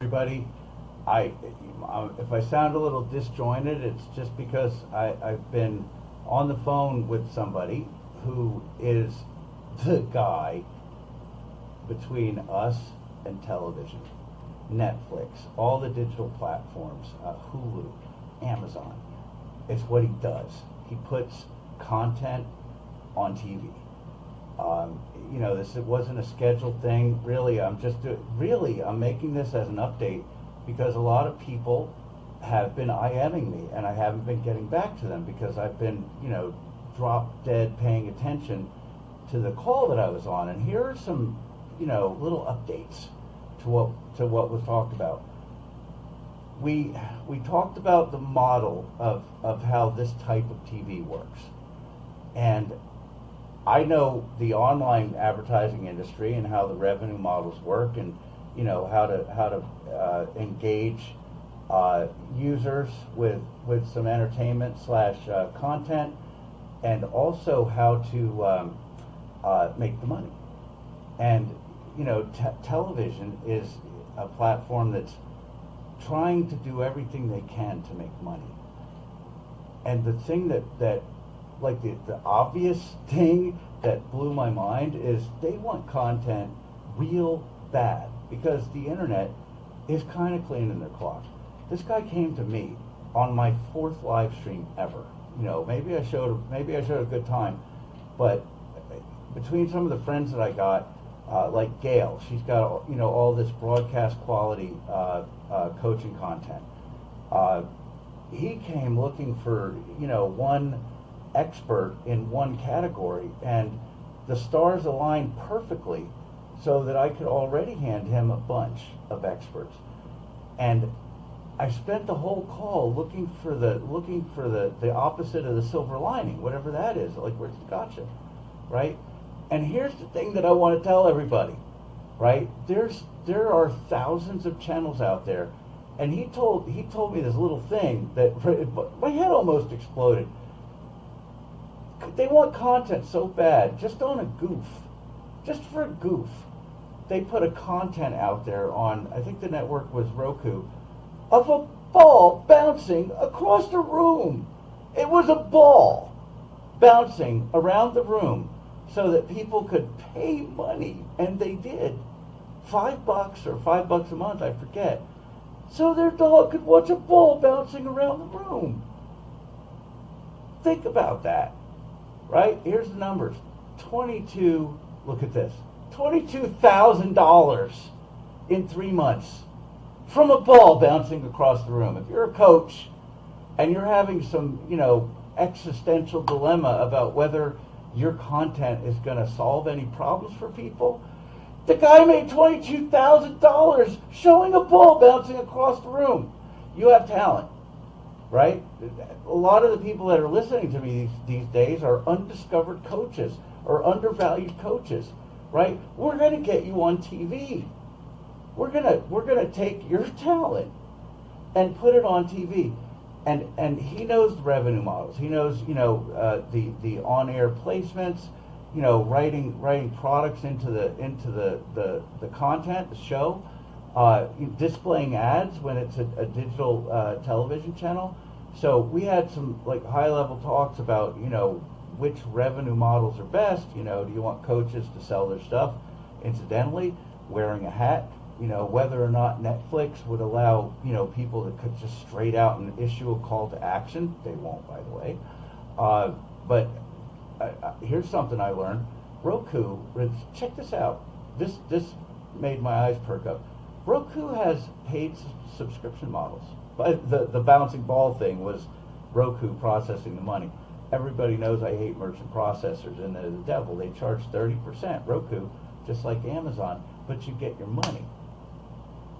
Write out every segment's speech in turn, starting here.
everybody. I, if I sound a little disjointed, it's just because I've been on the phone with somebody who is the guy between us and television. Netflix, all the digital platforms, Hulu, Amazon. It's what he does. He puts content on TV. This it wasn't a scheduled thing. Really, I'm making this as an update because a lot of people have been IMing me and I haven't been getting back to them because I've been, drop dead paying attention to the call that I was on. And here are some, little updates to what was talked about. We talked about the model of how this type of TV works. And I know the online advertising industry and how the revenue models work, and how to engage users with some entertainment / content, and also how to make the money. And television is a platform that's trying to do everything they can to make money. And the thing that like the obvious thing that blew my mind is they want content real bad because the internet is kind of cleaning their clock. This guy came to me on my 4th live stream ever. Maybe I showed a good time, but between some of the friends that I got, like Gail, she's got all this broadcast quality coaching content. He came looking for one expert in one category, and the stars aligned perfectly so that I could already hand him a bunch of experts. And I spent the whole call looking for the opposite of the silver lining, whatever that is. Like, where's the gotcha, right? And here's the thing that I want to tell everybody, right? There are thousands of channels out there, and he told me this little thing that my head almost exploded. They want content so bad, just on a goof, just for a goof. They put a content out there on, I think the network was Roku, of a ball bouncing across the room. It was a ball bouncing around the room so that people could pay money, and they did. $5 or $5 a month, I forget. So their dog could watch a ball bouncing around the room. Think about that. Right? Here's the numbers. Look at this. $22,000 in 3 months from a ball bouncing across the room. If you're a coach and you're having some, existential dilemma about whether your content is going to solve any problems for people, the guy made $22,000 showing a ball bouncing across the room. You have talent. Right? A lot of the people that are listening to me these days are undiscovered coaches or undervalued coaches, right? We're going to get you on TV. We're going to take your talent and put it on TV. And he knows the revenue models. He knows, the on-air placements, writing products into the content, the show. Displaying ads when it's a digital television channel. So we had some high-level talks about which revenue models are best. Do you want coaches to sell their stuff incidentally, wearing a hat? Whether or not Netflix would allow people to could just straight out and issue a call to action. They won't, by the way. But here's something I learned. Roku. Check this out. This made my eyes perk up. Roku has paid subscription models. But the bouncing ball thing was Roku processing the money. Everybody knows I hate merchant processors, and they're the devil. They charge 30%, Roku, just like Amazon, but you get your money,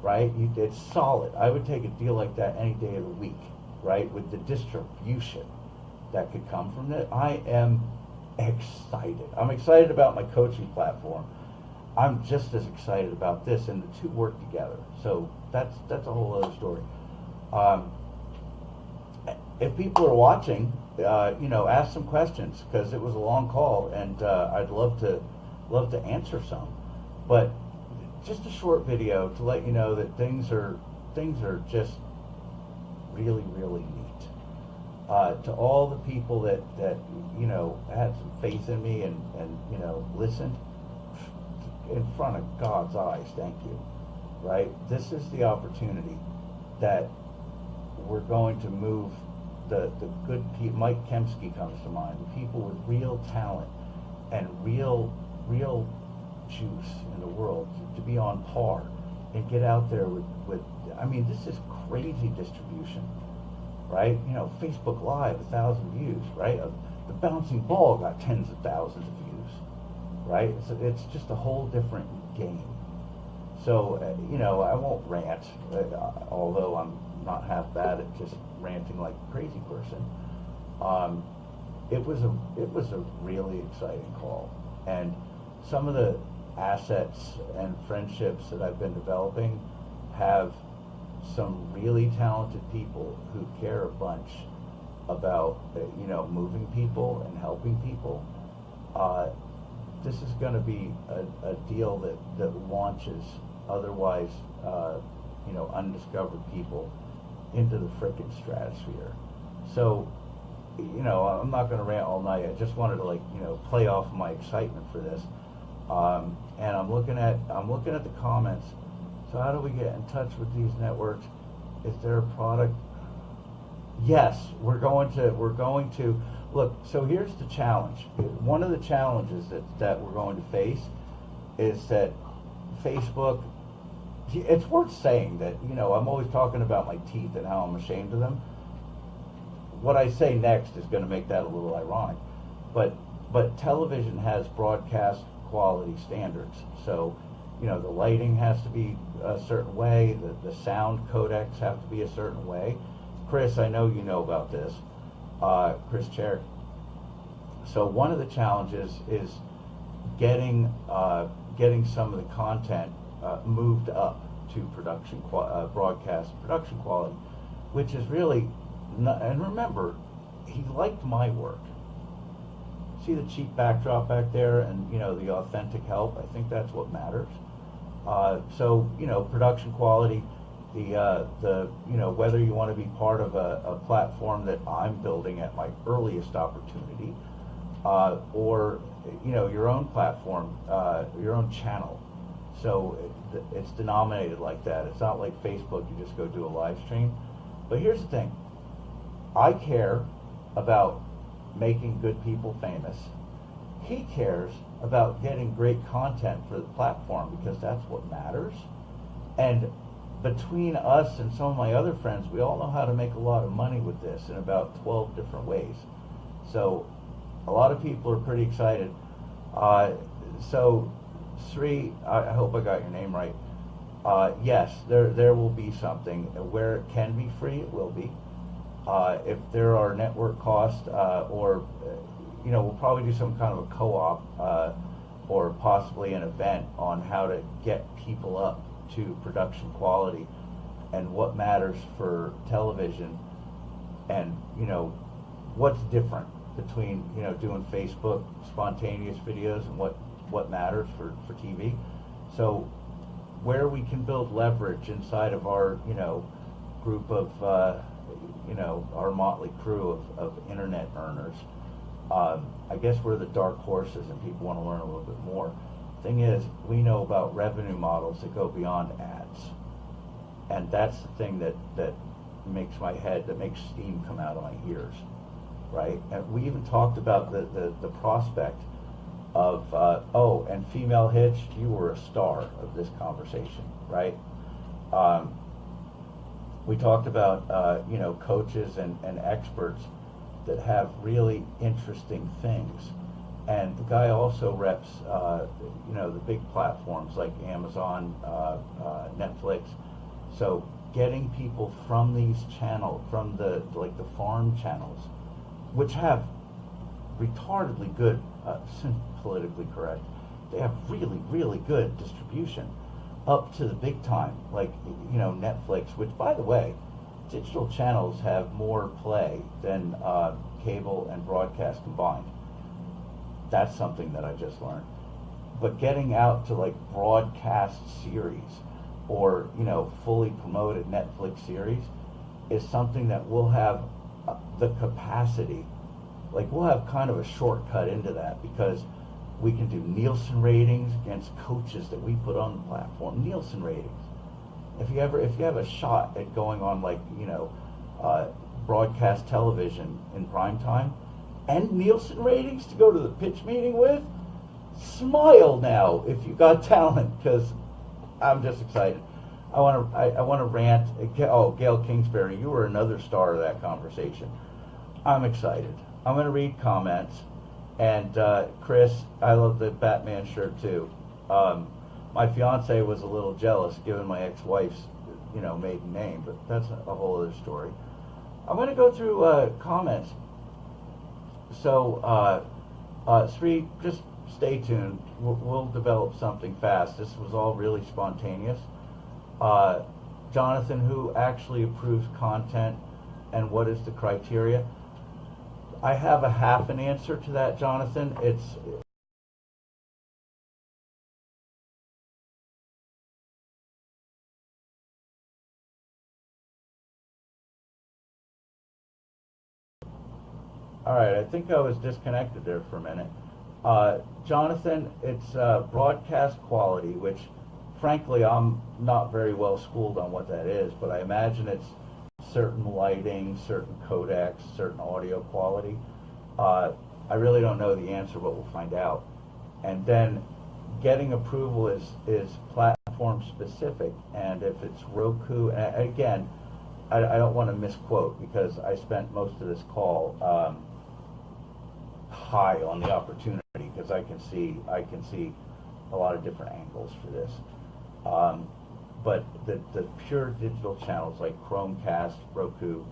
right? It's solid. I would take a deal like that any day of the week, right? With the distribution that could come from it. I am excited. I'm excited about my coaching platform. I'm just as excited about this, and the two work together. So that's a whole other story. If people are watching, ask some questions because it was a long call, and I'd love to answer some. But just a short video to let you know that things are just really, really neat. To all the people that had some faith in me and listened, in front of God's eyes, thank you. Right? This is the opportunity that we're going to move the good people. Mike Kemsky comes to mind. The people with real talent and real juice in the world to be on par and get out there with I mean, this is crazy distribution, right? Facebook Live, 1,000 views, right? The bouncing ball got tens of thousands of views, right? So it's just a whole different game. So, I won't rant, although I'm not half bad at just ranting like a crazy person. It was a really exciting call, and some of the assets and friendships that I've been developing have some really talented people who care a bunch about moving people and helping people. This is going to be a deal that launches otherwise undiscovered people into the frickin' stratosphere. So I'm not going to rant all night. I just wanted to play off my excitement for this. And I'm looking at the comments. So how do we get in touch with these networks? Is there a product? Yes, we're going to look. So here's the challenge. One of the challenges that we're going to face is that Facebook. It's worth saying that I'm always talking about my teeth and how I'm ashamed of them. What I say next is going to make that a little ironic, but television has broadcast quality standards. So, the lighting has to be a certain way, the sound codecs have to be a certain way. Chris, I know you know about this, Chris Chair. So one of the challenges is getting some of the content moved up to broadcast production quality, which is really, and remember, he liked my work. See the cheap backdrop back there, and the authentic help. I think that's what matters. So production quality, the whether you want to be part of a platform that I'm building at my earliest opportunity, or your own platform, your own channel. So it's denominated like that. It's not like Facebook. You just go do a live stream. But here's the thing. I care about making good people famous. He cares about getting great content for the platform because that's what matters. And between us and some of my other friends, we all know how to make a lot of money with this in about 12 different ways. So a lot of people are pretty excited. So Sri, I hope I got your name right. Yes, there will be something where it can be free. It will be. If there are network costs, or we'll probably do some kind of a co-op, or possibly an event on how to get people up to production quality and what matters for television, and what's different between doing Facebook spontaneous videos and what matters for TV. So where we can build leverage inside of our group of our motley crew of internet earners. I guess we're the dark horses and people want to learn a little bit more. Thing is, we know about revenue models that go beyond ads. And that's the thing that makes my head, that makes steam come out of my ears, right? And we even talked about the prospect of, and Female Hitch, you were a star of this conversation, right? We talked about, coaches and experts that have really interesting things. And the guy also reps, the big platforms like Amazon, Netflix. So getting people from these channels, from the farm channels, which have retardedly good, politically correct, they have really, really good distribution, up to the big time, like Netflix, which, by the way, digital channels have more play than cable and broadcast combined. That's something that I just learned. but getting out to like broadcast series or fully promoted Netflix series is something that we'll have the capacity. Like we'll have kind of a shortcut into that because we can do Nielsen ratings against coaches that we put on the platform. Nielsen ratings. If you have a shot at going on like broadcast television in prime time and Nielsen ratings to go to the pitch meeting with, smile now if you got talent, because I'm just excited. I want to rant. Oh, Gail Kingsbury, you were another star of that conversation. I'm excited. I'm going to read comments. And Chris, I love the Batman shirt too. My fiance was a little jealous given my ex-wife's maiden name, but that's a whole other story. I'm going to go through comments. So Sri, just stay tuned. We'll develop something fast. This was all really spontaneous. Jonathan, who actually approves content and what is the criteria? I have a half an answer to that, Jonathan. All right, I think I was disconnected there for a minute. Jonathan, it's broadcast quality, which frankly I'm not very well schooled on what that is, but I imagine it's certain lighting, certain codecs, certain audio quality. I really don't know the answer, but we'll find out. And then getting approval is platform specific, and if it's Roku, and again, I don't want to misquote because I spent most of this call high on the opportunity because I can see a lot of different angles for this. But the pure digital channels like Chromecast, Roku,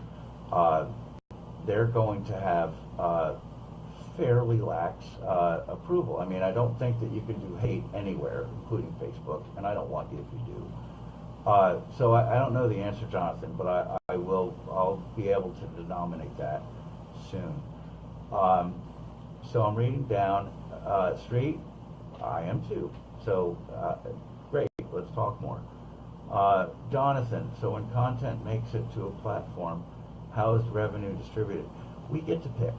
they're going to have fairly lax approval. I mean, I don't think that you can do hate anywhere, including Facebook, and I don't want you if you do. So I don't know the answer, Jonathan, but I'll be able to denominate that soon. So I'm reading down. Street, I am too. So great. Let's talk more. Jonathan, so when content makes it to a platform, how is the revenue distributed? We get to pick.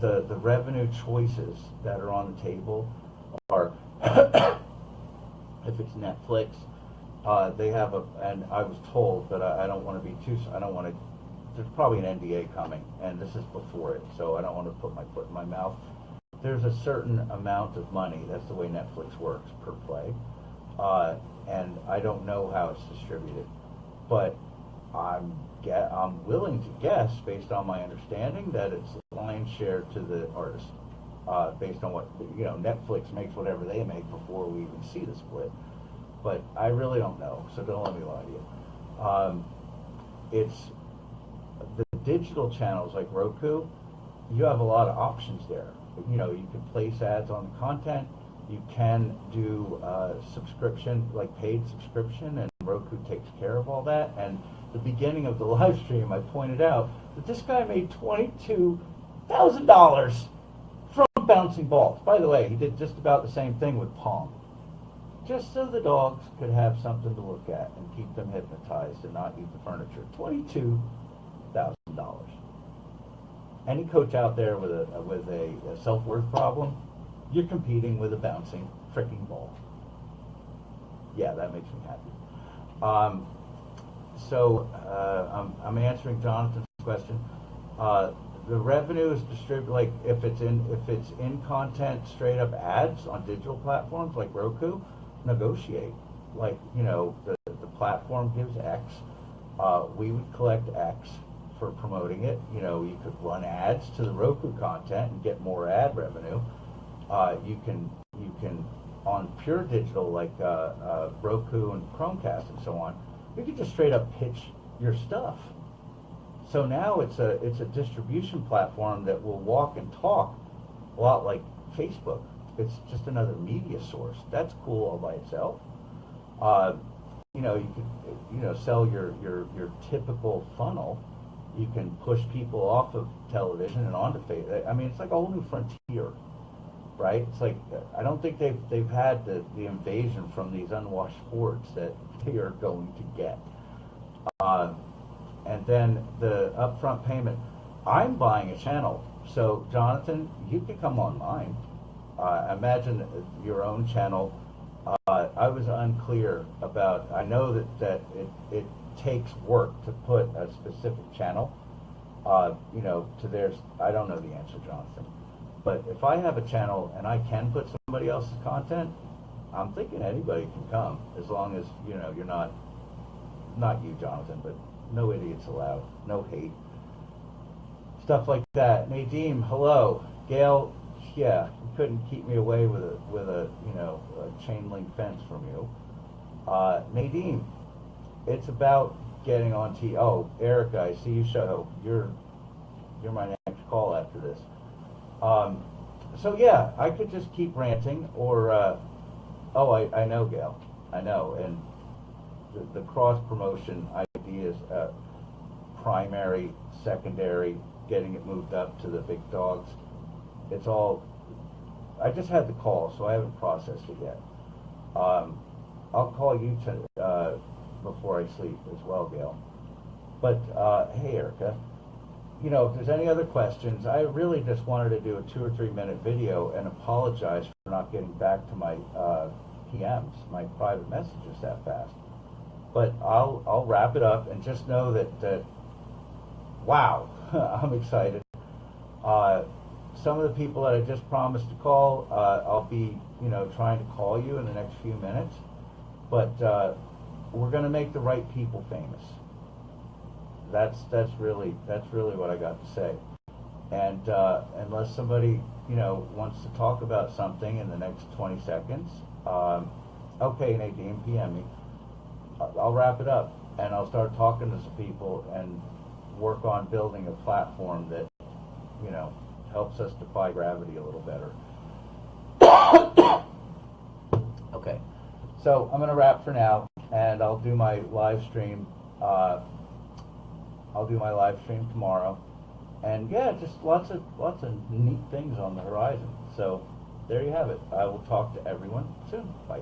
The revenue choices that are on the table are, if it's Netflix, they have and I was told, but I don't want to be I don't want to, there's probably an NDA coming, and this is before it, so I don't want to put my foot in my mouth. There's a certain amount of money, that's the way Netflix works, per play. And I don't know how it's distributed, but I'm willing to guess, based on my understanding, that it's lion's share to the artist, based on what Netflix makes whatever they make before we even see the split. But I really don't know, so don't let me lie to you. It's the digital channels like Roku. You have a lot of options there. You can place ads on the content. You can do subscription, like paid subscription, and Roku takes care of all that. And the beginning of the live stream, I pointed out that this guy made $22,000 from bouncing balls. By the way, he did just about the same thing with Pong, just so the dogs could have something to look at and keep them hypnotized and not eat the furniture. $22,000. Any coach out there with a self-worth problem, you're competing with a bouncing freaking ball. Yeah, that makes me happy. I'm answering Jonathan's question. The revenue is distributed, like if it's in content, straight up ads on digital platforms like Roku, negotiate. Like the platform gives X, we would collect X for promoting it. You could run ads to the Roku content and get more ad revenue. You can on pure digital like Roku and Chromecast and so on, you can just straight up pitch your stuff. So now it's a distribution platform that will walk and talk a lot like Facebook. It's just another media source. That's cool all by itself. You could sell your typical funnel. You can push people off of television and onto Facebook. I mean, it's like a whole new frontier. right? It's like, I don't think they've had the invasion from these unwashed hordes that they are going to get. Uh, and then the upfront payment. I'm buying a channel, so Jonathan, you could come on mine. Imagine your own channel. I was unclear about. I know that it takes work to put a specific channel. To theirs. I don't know the answer, Jonathan. But if I have a channel and I can put somebody else's content, I'm thinking anybody can come, as long as you're not you, Jonathan, but no idiots allowed, no hate, stuff like that. Nadim, hello. Gail, yeah, you couldn't keep me away with a chain link fence from you. Nadim, it's about getting on T. Oh, Erica, I see you show. You're my next call after this. So yeah, I could just keep ranting, or I know, Gail, I know, and the cross promotion ideas, primary, secondary, getting it moved up to the big dogs. It's all. I just had the call, so I haven't processed it yet. I'll call you before I sleep as well, Gail. But hey, Erica, if there's any other questions, I really just wanted to do a 2 or 3 minute video and apologize for not getting back to my PMs, my private messages that fast. But I'll wrap it up, and just know that wow, I'm excited. Some of the people that I just promised to call, I'll be trying to call you in the next few minutes. But we're going to make the right people famous. That's really what I got to say. And unless somebody wants to talk about something in the next 20 seconds, okay, Nadine, PM me. I'll wrap it up, and I'll start talking to some people and work on building a platform that helps us defy gravity a little better. Okay, so I'm going to wrap for now, and I'll do my live stream. I'll do my live stream tomorrow, and yeah, just lots of neat things on the horizon. So there you have it. I will talk to everyone soon. Bye.